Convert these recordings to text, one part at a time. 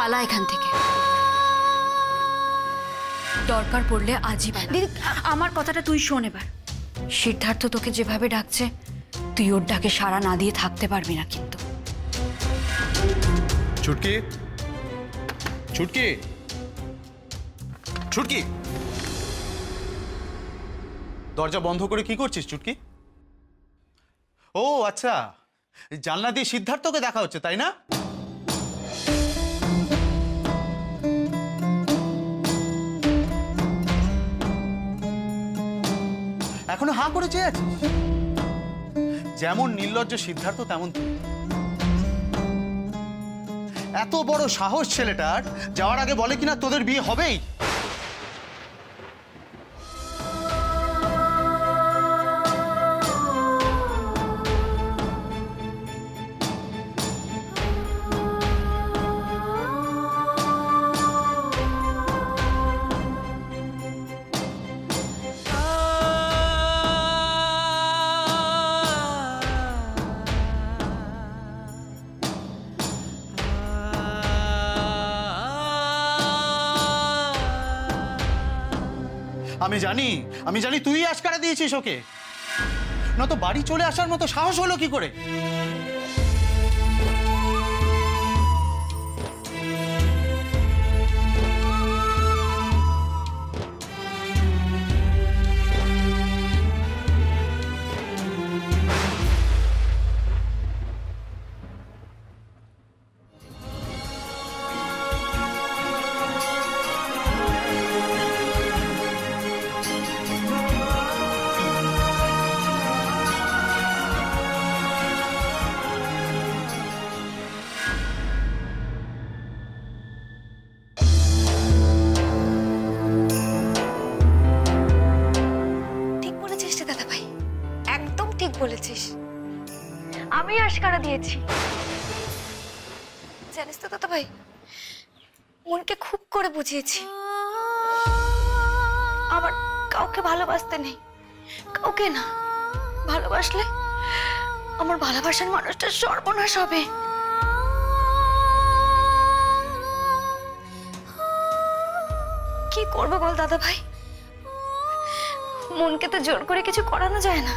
পালা এখান থেকে। দরকার পড়লে আজই পালা। দিদি আমার কথাটা তুই শোন এবার। সিদ্ধার্থ তোকে যেভাবে ডাকছে তুই ওর ডাকে সাড়া না দিয়ে থাকতে পারবি না কিন্তু। ছুটকি, ছুটকি, ছুটকি, দরজা বন্ধ করে কি করছিস চুটকি? ও আচ্ছা, জানলা দিয়ে সিদ্ধার্থকে দেখা হচ্ছে তাই না? এখনো হাঁ করে চেয়ে আছিস? যেমন নির্লজ্জ সিদ্ধার্থ তেমন তুই। এত বড় সাহস ছেলেটার, যাওয়ার আগে বলে কিনা তোদের বিয়ে হবেই। আমি জানি তুই আশকারা দিয়েছিস ওকে, না তো বাড়ি চলে আসার মতো সাহস হলো কি করে? বলেছিস, আমি আশকারা দিয়েছি। জানিস তো দাদা ভাই, মনকে খুব করে বুঝিয়েছি আমার কাউকে ভালোবাসতে নেই, কাউকে না। ভালোবাসলে আমার ভালোবাসার মানুষটার সর্বনাশ হবে। কি করবো বল দাদা ভাই, মনকে তো জোর করে কিছু করানো যায় না।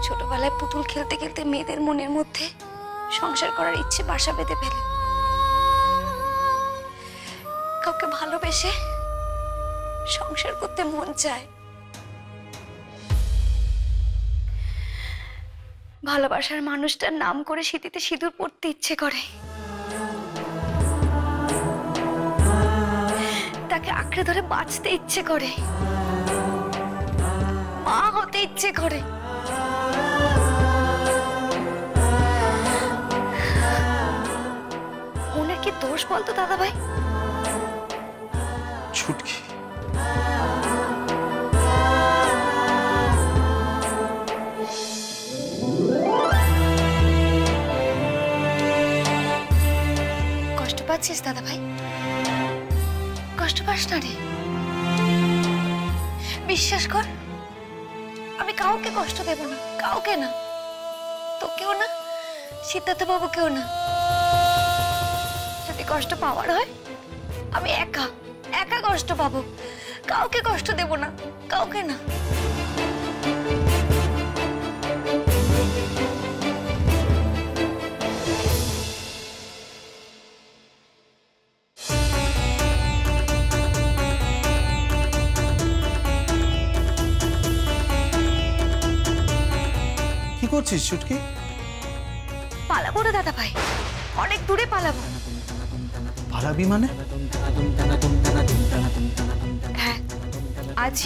ছোটবেলায় পুতুল খেলতে খেলতে মেয়েদের মনের মধ্যে সংসার করার ইচ্ছে বাসা বেঁধে ফেলে। কাউকে ভালোবেসে সংসার করতে মন চায়। ভালোবাসার মানুষটার নাম করে সিঁথিতে সিঁদুর পড়তে ইচ্ছে করে, তাকে আঁকড়ে ধরে বাঁচতে ইচ্ছে করে, মা হতে ইচ্ছে করে। মনের কি দোষ বলতো দাদা ভাই? ছুটকি, কষ্ট পাচ্ছিস দাদা ভাই? কষ্ট পাস না রে, বিশ্বাস কর, আমি কাউকে কষ্ট দেব না, কাউকে না, তোকেও না, সিদ্ধার্থ বাবুকেও না। যদি কষ্ট পাওয়ার হয় আমি একা একা কষ্ট পাবো, কাউকে কষ্ট দেব না, কাউকে না। কি করছিস ছুটকি? পালাবো রে দাদা ভাই, অনেক দূরে পালাবো। পালাবি মানে? হ্যাঁ, আজ।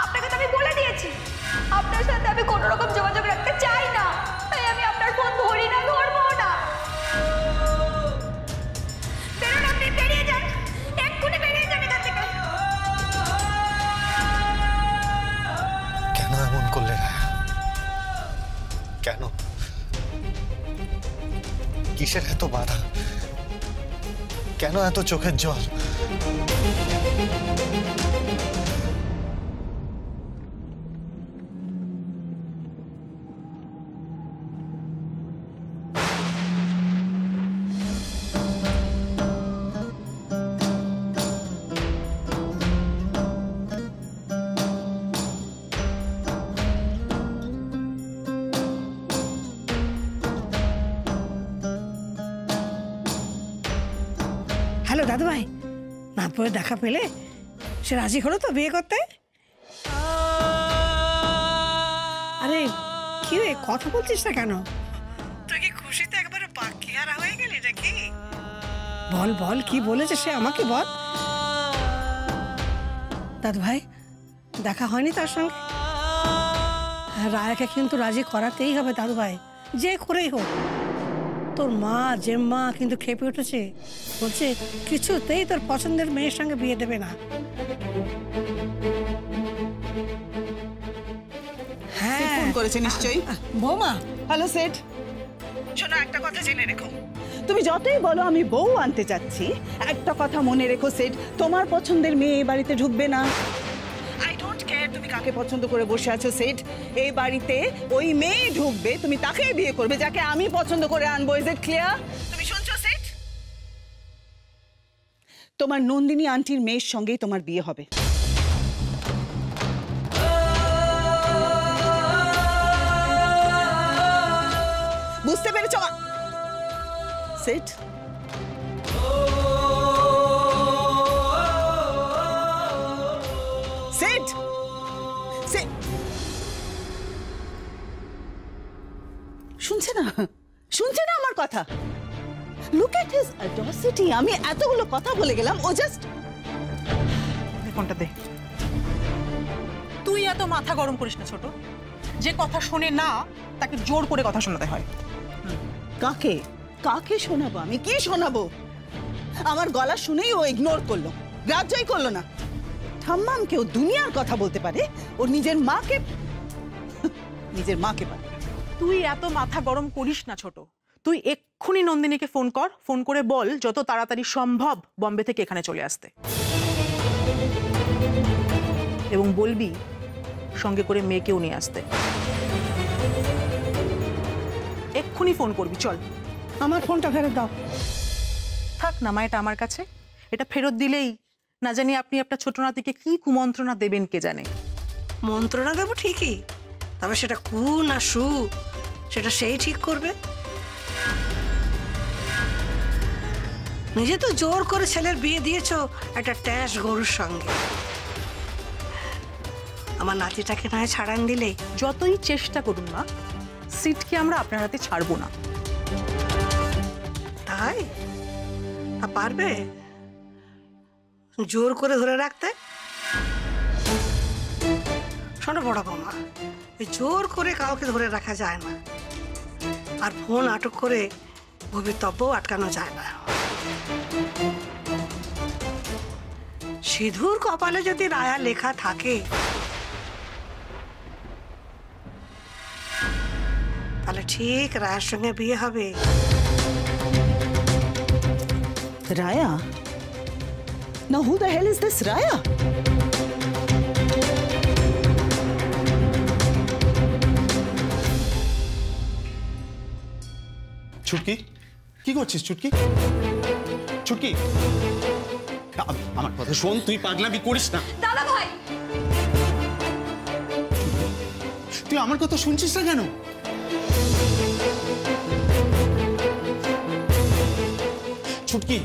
আপনাকে তো আমি বলে দিয়েছি, আপনার সাথে আমি কোনো রকম যোগাযোগ রাখতে চাই না, তাই আমি আপনার ফোন ধরি না, ধরবো না। বেরোন, আপনি বেরিয়ে যান, এক্ষুনি বেরিয়ে যান এখান থেকে। কেন এমন করলে? কেন কিসের এত বাধা? কেন এত চোখের জল? হ্যালো দাদু ভাই, নাথপুরে দেখা পেলে? সে রাজি হলো তো বিয়ে করতে? আরে কি রে, কথা বলছিস না কেন? তুই কি খুশিতে একবারে বাকিহারা হয়ে গেলি নাকি? বল বল, কি বলেছে সে, আমাকে বল। দাদু ভাই, দেখা হয়নি তার সঙ্গে? রায়াকে কিন্তু রাজি করাতেই হবে দাদু ভাই, যে করেই হোক। তোর মা জেম্মা কিন্তু খেপে উঠেছে, বলছে কিছুতেই তোর পছন্দের মেয়ের সঙ্গে বিয়ে দেবে না। হ্যাঁ, ফোন করেছে নিশ্চয়ই। বৌমা, হ্যালো সেট, শোনো একটা কথা জেনে রেখো। তুমি যতই বলো আমি বউ আনতে চাচ্ছি, একটা কথা মনে রেখো সেট, তোমার পছন্দের মেয়ে এই বাড়িতে ঢুকবে না। আই ডোন্ট কেয়ার তুমি কাকে পছন্দ করে বসে আছো সেট, এই বাড়িতে ওই মেয়ে ঢুকবে, তুমি তাকেই বিয়ে করবে যাকে আমি পছন্দ করে আনবো। Is it clear? তুমি শুনছো সেট? তোমার নন্দিনী আন্টির মেয়ের সঙ্গেই তোমার বিয়ে হবে। বুঝতে পেরেছ সেট? সেট সেট শুনছে না? শুনছে না আমার কথা? Look at his audacity. আমি এতগুলো কথা বলে গেলাম, ও জাস্ট ফোনটা দে। তুই এত মাথা গরম করিস না ছোট, যে কথা শোনে না তাকে জোর করে কথা শোনাতে হয়। কাকে কাকে শোনাবো? আমি কি শোনাবো? আমার গলা শুনেই ও ইগনোর করলো, গ্রাহ্যই করলো না। ঠাম্মাম কেউ দুনিয়ার কথা বলতে পারে, ওর নিজের মাকে পারে। তুই এত মাথা গরম করিস না ছোট, তুই এক্ষুনি নন্দিনীকে ফোন কর, ফোন করে বল যত তাড়াতাড়ি সম্ভব বম্বে থেকে এখানে চলে আসতে, এবং বলবি সঙ্গে করে মেয়েকেও নিয়ে আসতে। এক্ষুনি ফোন করবি, চল। আমার ফোনটা ফেরত দাও। থাক না মা, এটা আমার কাছে। এটা ফেরত দিলেই না জানি আপনি আপনার ছোট নাতিকে কি কুমন্ত্রণা দেবেন কে জানে। মন্ত্রণা দেবো ঠিকই, তবে সেটা কু না সু সেটা সেই ঠিক করবে। নিজে তো জোর করে ছেলের বিয়ে দিয়েছো একটা ট্যাস গরুর সঙ্গে। আমার নাতিটাকে নয় ছাড়ান দিলে। যতই চেষ্টা করুন মা, সিটকে আমরা আপনার হাতে ছাড়বো না। তাই পারবে জোর করে ধরে রাখতে? শোনো বড় বৌমা, জোর করে কাউকে ধরে রাখা যায় না, আর ফোন আটক করে ভবিতব্যও আটকানো যায় না। সিধুর কপালে যদি রায়া লেখা থাকে তাহলে ঠিক রায়ার সঙ্গে বিয়ে হবে। Raya? Now who the hell is this Raya? Chhutki, কি করছিস ছুটকি? ছুটকি, আমার কথা শোন, তুই পাগলামি করিস না। দাদা ভাই, তুই আমার কথা শুনছিস না কেন? ছুটকি,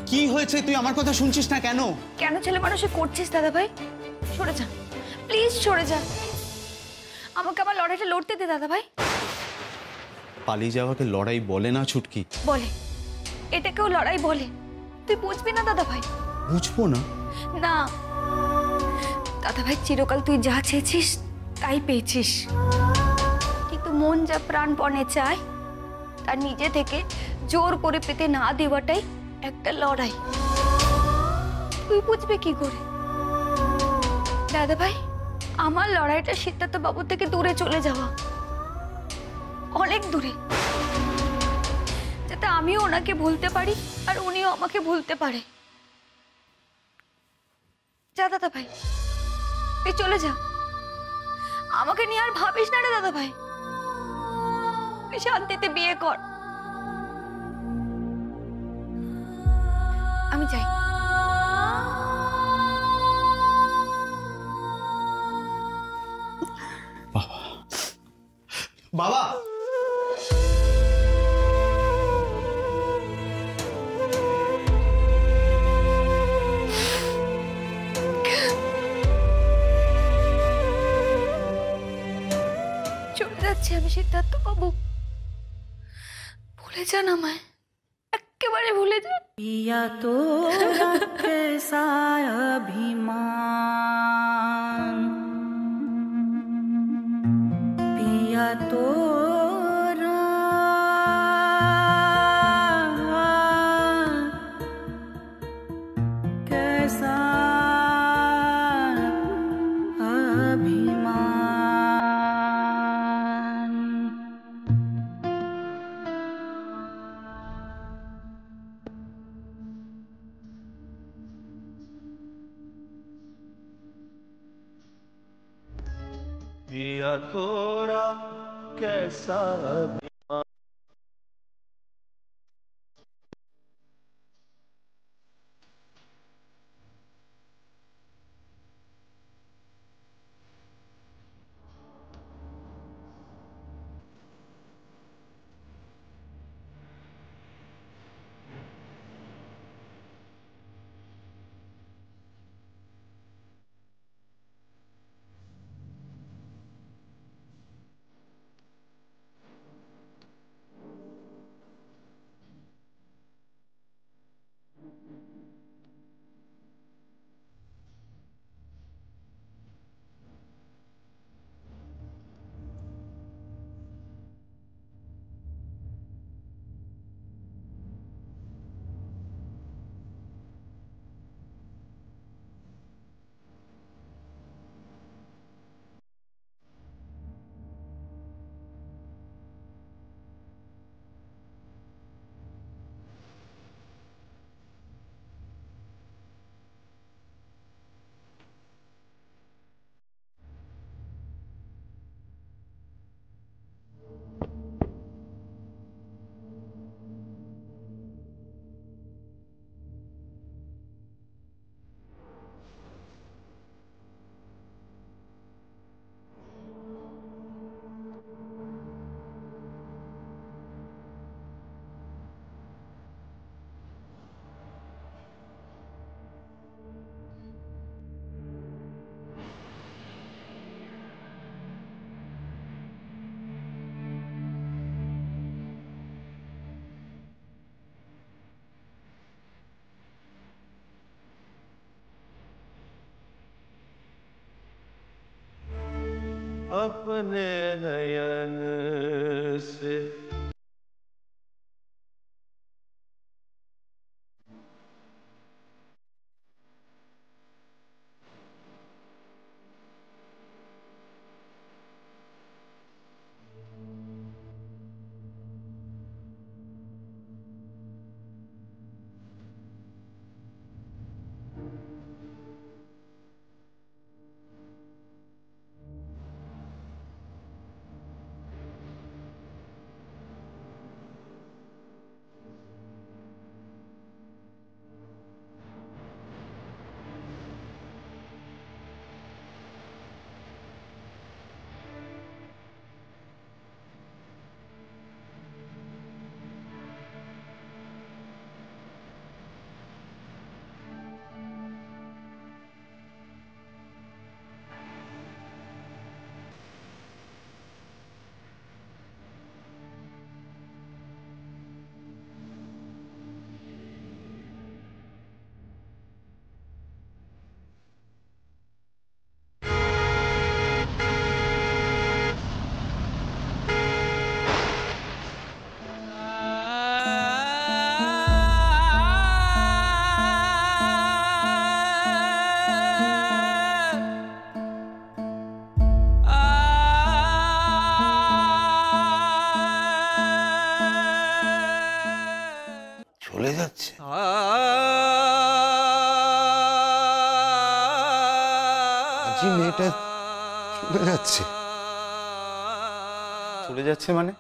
কি হয়েছে? তুই আমার কথা শুনছিস না কেন? কেন ছেলে মানুষে করছিস দাদা ভাই? সরে যা প্লিজ, সরে যা। আমাকে আমার লড়াইটা লড়তে দে দাদা ভাই। পালিয়ে যাওয়াকে লড়াই বলে না ছুটকি। বলে, এটাকেও লড়াই বলে। তুই বুঝবি না দাদা ভাই। বুঝবো না? না দাদা ভাই, চিরকাল তুই যা চেয়েছিস তাই পেয়েছিস, কিন্তু মন যা প্রাণপণে চায় তা নিজে থেকে জোর করে পেতে না দেওয়াটাই একটা লড়াই। তুই বুঝবে কি করে? দাদা ভাই, আমার লড়াইটা সিদ্ধার্থ বাবু থেকে দূরে চলে যাওয়া, অনেক দূরে, যাতে আমিও ওনাকে ভুলতে পারি আর উনিও আমাকে ভুলতে পারে। যা দাদা ভাই, তুই চলে যা, আমাকে নিয়ে আর ভাবিস না রে দাদা ভাই, তুই শান্তিতে বিয়ে কর। আমি যাই। বাবা, চলে যাচ্ছি আমি সিদ্ধার্থ বাবু, ভুলে যান আমায়, একেবারে ভুলে যান। पिया तो कैसा अभिमान, पिया तो कैसा अभिमान। पिया तोरा कैसा अपने नयन से যাচ্ছে। আজি মেয়েটা চলে যাচ্ছে। চলে যাচ্ছে মানে?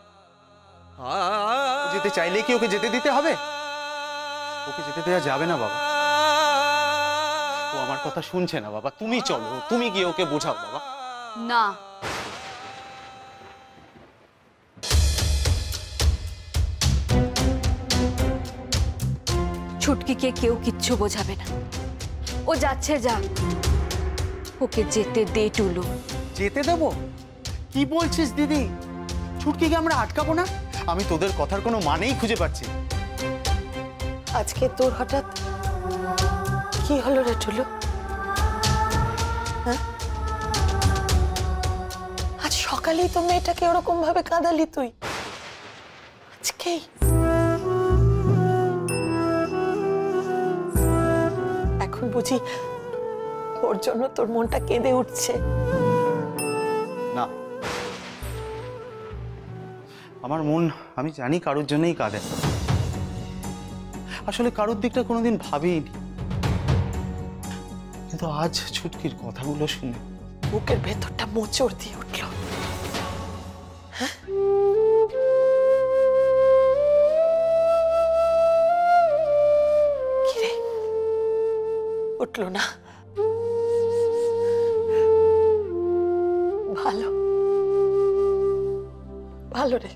ও যেতে চাইলে কি ওকে যেতে দিতে হবে? ওকে যেতে দেওয়া যাবে না বাবা। ও আমার কথা শুনছে না বাবা। তুমি চলো, তুমি গিয়ে ওকে বোঝাও বাবা। না, ছুটকিকে কেউ কিচ্ছু বোঝাবে না। ও যাচ্ছে যা, ওকে যেতে দে টুলু। যেতে দেবো? কি বলছিস দিদি? ছুটকিকে আমরা আটকাবো না? আমি তোদের কথার কোনো মানেই খুঁজে পাচ্ছি না। আজকে তোর হঠাৎ কি হলো রে টুলু? হ্যাঁ, আজ সকালেই তো মেয়েটাকে ওরকম ভাবে কাঁদালি তুই, আজকেই? এখন বুঝি ওর জন্য তোর মনটা কেঁদে উঠছে? না, আমার মন আমি জানি কারোর জন্যই কাঁদে। আসলে কারোর দিকটা কোনোদিন ভাবিনি, কিন্তু আজ ছুটকির কথাগুলো শুনে বুকের ভেতরটা মোচড় দিয়ে উঠল। হ্যাঁ, কিরে, উঠল না? ভালো, ভালো রে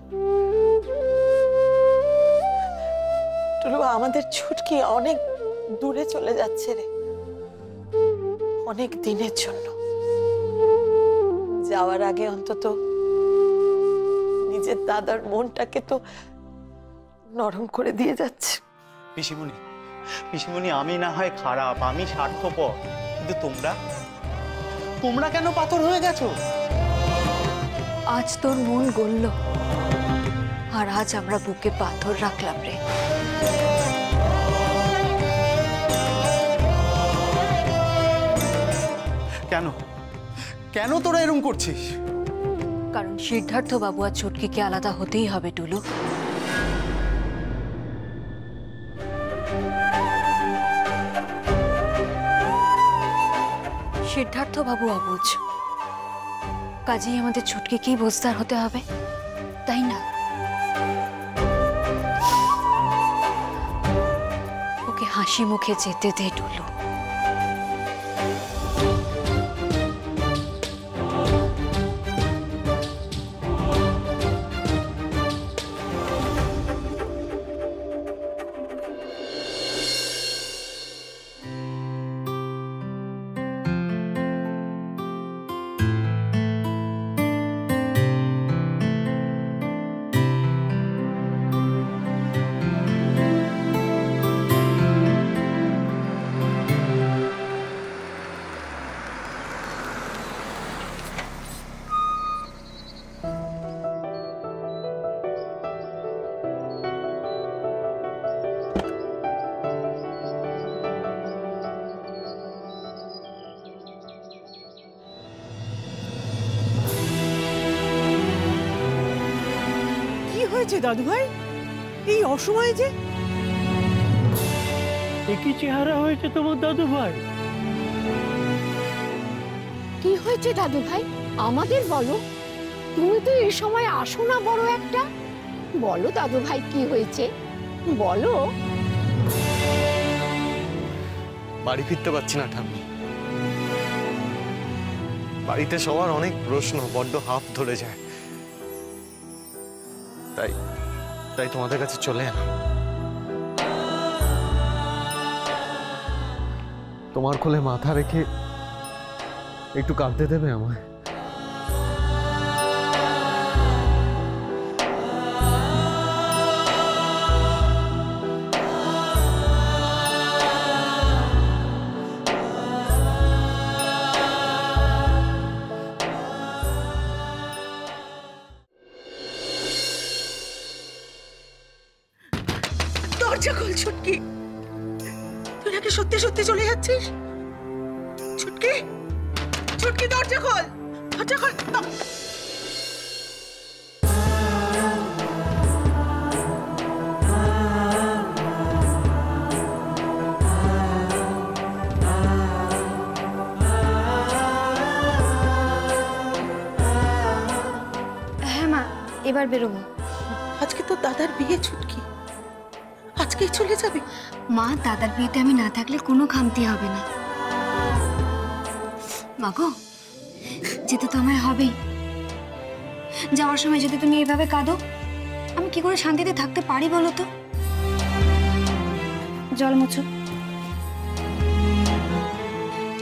টুলু। আমাদের ছুটকি অনেক দূরে চলে যাচ্ছে রে, অনেক দিনের জন্য। যাওয়ার আগে অন্তত নিজের দাদার মনটাকে তো নরম করে দিয়ে যাচ্ছে। পিসিমণি, পিসিমণি, আমি না হয় খারাপ, আমি স্বার্থপর, কিন্তু তোমরা কেন পাথর হয়ে গেছো? আজ তোর মন গলল, আর আজ আমরা বুকে পাথর রাখলাম রে। কেন কেন তোরা এরকম করছিস? কারণ সিদ্ধার্থ বাবু আর ছুটকিকে আলাদা হতেই হবে টুলু। সিদ্ধার্থ বাবু অবুঝ, কাজেই আমাদের ছুটকিকেই বোঝদার হতে হবে, তাই না? ওকে হাসি মুখে যেতে দে টুলু। দাদু ভাই, এই অসময়ে যে একই চেহারা হয়েছে তোমার দাদু ভাই। কি হয়েছে দাদু ভাই, আমাদের বলো। তুমি তো এই সময় আসো না বড় একটা। বলো দাদু ভাই, কি হয়েছে বলো। বাড়ি ফিরতে পারছি না ঠাম্মি। বাড়িতে সবার অনেক প্রশ্ন, বড্ড হাফ ধরে যায়। তাই তোমাদের কাছে চলে এলাম। তোমার কোলে মাথা রেখে একটু কাঁদতে দেবে আমায়? দরজা খোল ছুটকি, তুই নাকি সত্যি সত্যি চলে যাচ্ছিস? ছুটকি, ছুটকি, দরজা খোল, দরজা খোল। মা, এবার বেরোবো। আজকে তো দাদার বিয়ে ছুটকি, আজকেই চলে যাবে? মা, দাদার বিয়েতে আমি না থাকলে কোনো খামতি হবে না। মাগো, যেতে তো আমায় হবেই। যাওয়ার সময় যদি তুমি এইভাবে কাঁদো, আমি কি করে শান্তিতে থাকতে পারি বলো তো? জল মুছো।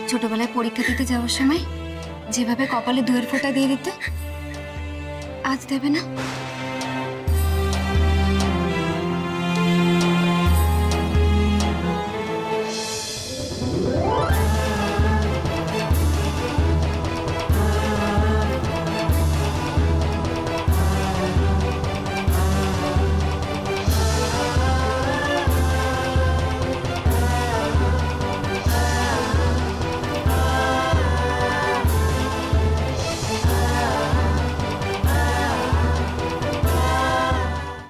ছোটবেলায় পরীক্ষা দিতে যাওয়ার সময় যেভাবে কপালে দুয়ের ফোঁটা দিয়ে দিতে, আজ দেবে না?